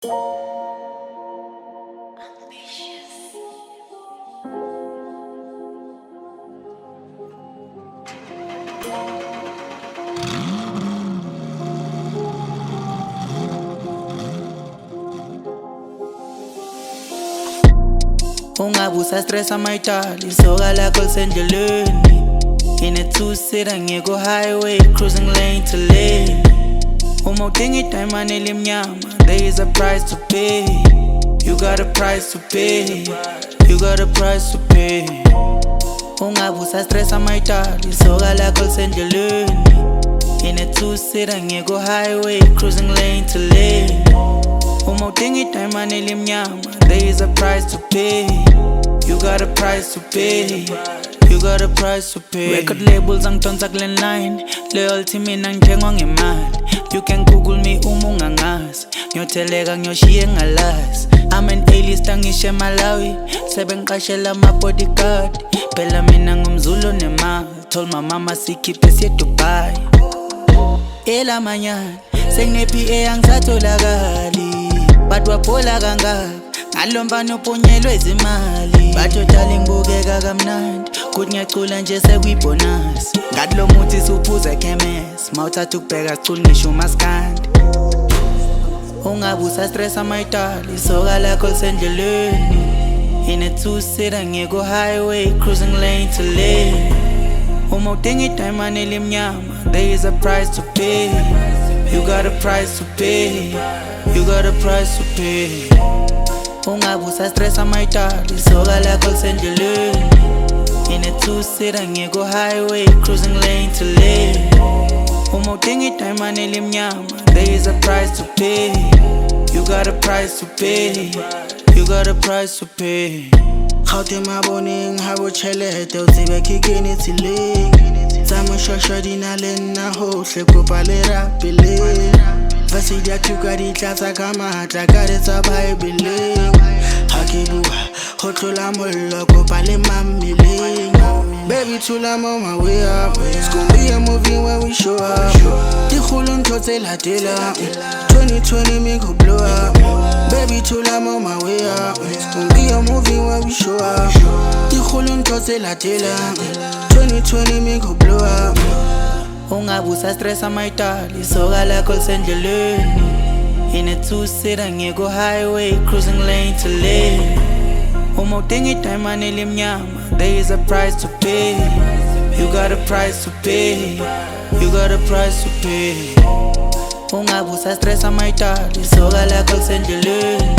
Ungabusa stress amayitali soka lakho lisendleleni. In a two-seater ngiyeko highway cruising lane to lane. Uma udinga idayimane elimnyama, there is a price to pay. You got a price to pay. You got a price to pay. Ungabusa stress amayitali soka lakho lisendleleni. In a two-seater ngiyeko highway cruising lane to lane. Uma udinga idayimane elimnyama, there is a price to pay. You got a price to pay. You got a price to pay. Record labels angidonsa kule line. Loyalty mina ngithengwa ngemali. You can Google me uma ungangazi. Ngiyotheleka ngiyoshiya engalazi. I'm an A-list angishe Malawi. Sebengiqashela ama-bodyguard. Phela mina ngumzulu nemali. Told my mama sikhiphe siye Dubai. Ela manyana sengine-PA angisatholakali. But waphola kangaka ngalombani uphunyelwe izimali. Batho darling bukeka kamnandi kuthi ngiyacula nje sekuyibonus. Ngathi lo muthi suphuza ekhemesi mawuthatha ukubheka sicula ngisho umaskandi. Ungabusa stress amayitali soka lakho lisendleleni. In a two-seater ngiyeko highway cruising lane to lane. Uma udinga idayimane elimnyama, there is a price to pay. You got a price to pay. You got a price to pay. Ungabusa stress amayitali soka lakho lisendleleni. In a two-seater ngiyeko highway cruising lane to lane. Uma udinga idayimane elimnyama, there is a price to pay. You got a price to pay. You got a price to pay. Khawuthi mabone ngihabo chelete uzibe kikini tile. Zama shosho dinaleni nahohle kubhalera bile. Vasidi atuka ditlasa kamata karetsa Bible. Hakibuwa hotola mollo kubhale mamile. Baby tula mama we up. It's gonna be a movie when we show up. Dikhulu ntotse latela 2020 me go blow up. Baby tula mama we up. It's gonna be a movie when we show up. Dikhulu ntotse latela 2020 me go blow up. Ungabusa stress amayitali soka lakho lisendleleni. In a two-seater ngiyeko highway cruising lane to lane. Uma udinga idayimane elimnyama, there is a price to pay. You got a price to pay. You got a price to pay. Ungabusa stress amayitali soka lakho lisendleleni.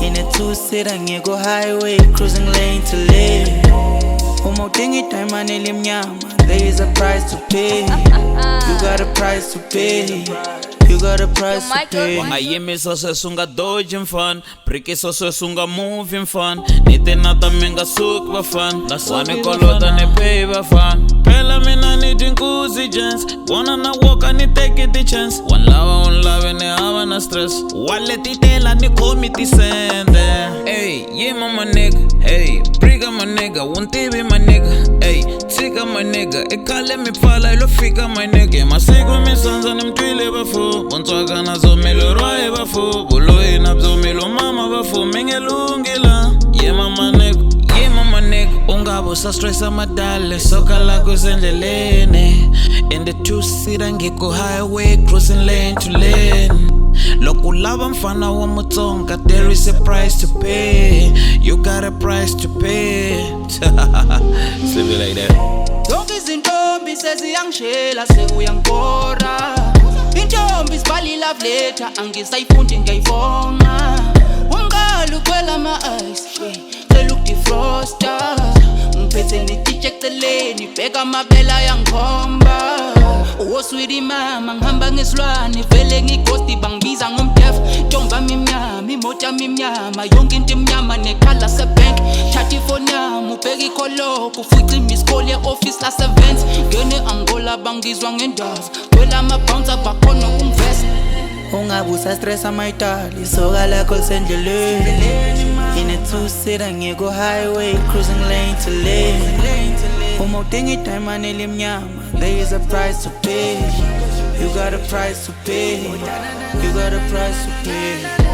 In a two-seater ngiyeko highway cruising lane to lane. Uma udinga idayimane elimnyama, there is a price to pay. You got a price to pay. You got a price to pay. Wangayimi sose sunga dodging fun. Priki sose sunga moving fun. Nite nata minga suk ba fun. Wani kolota ne pay ba fun. Pela mina ni dinkuzi jens. Wanna na walk and ni take it the chance. One love ne hava na stress. Wale titela ni komi ti sende. Hey, yeah mama nigga. Hey, briga my nigga. Won't be my nigga. Hey, tika my nigga. Ekale mi pala ilo fika my nigga. Masigo mi sanza ni mtwile bafo. Bontwaka na zomelo rwae bafo. Boloe na zomelo mama bafo. Mengelungila. Yeah mama nigga. Yeah mama nigga. Ungabusa stress amadale soka lakho lisendleleni. In the two-seater ngiyeko highway cruising lane to lane. Loko lava mfana wa mutsonga, there is a price to pay. You got a price to pay. Slip it like that. Zonke izintombi seziyangishela sekuyangibora. Intombi sibali love letter angisayifundi ngiyayifona. Umqala ukwela ama-ice cela ukudifrosta. Ngiphethe ne-DJ eceleni bheka amabela yangikhomba. Sweetie mama ngihamba ngesilwane vele ngighosti bangibiza ngomdef. Ntombi imnyama imoto imnyama yonke into imnyama nekhala sebank. Thatha ifoni yami ubheka ikhologo ufica imiss call ye-office lase-events. Ngene Angola bangizwa ngendaba kwela ama-bouncer bakhona ukungivesa. Ungabusa stress amayitali soka lakho lisendleleni. In a two-seater ngiyeko highway cruising lane to lane. Uma udinga idayimane elimnyama, there is a price to pay. You got a price to pay. You got a price to pay.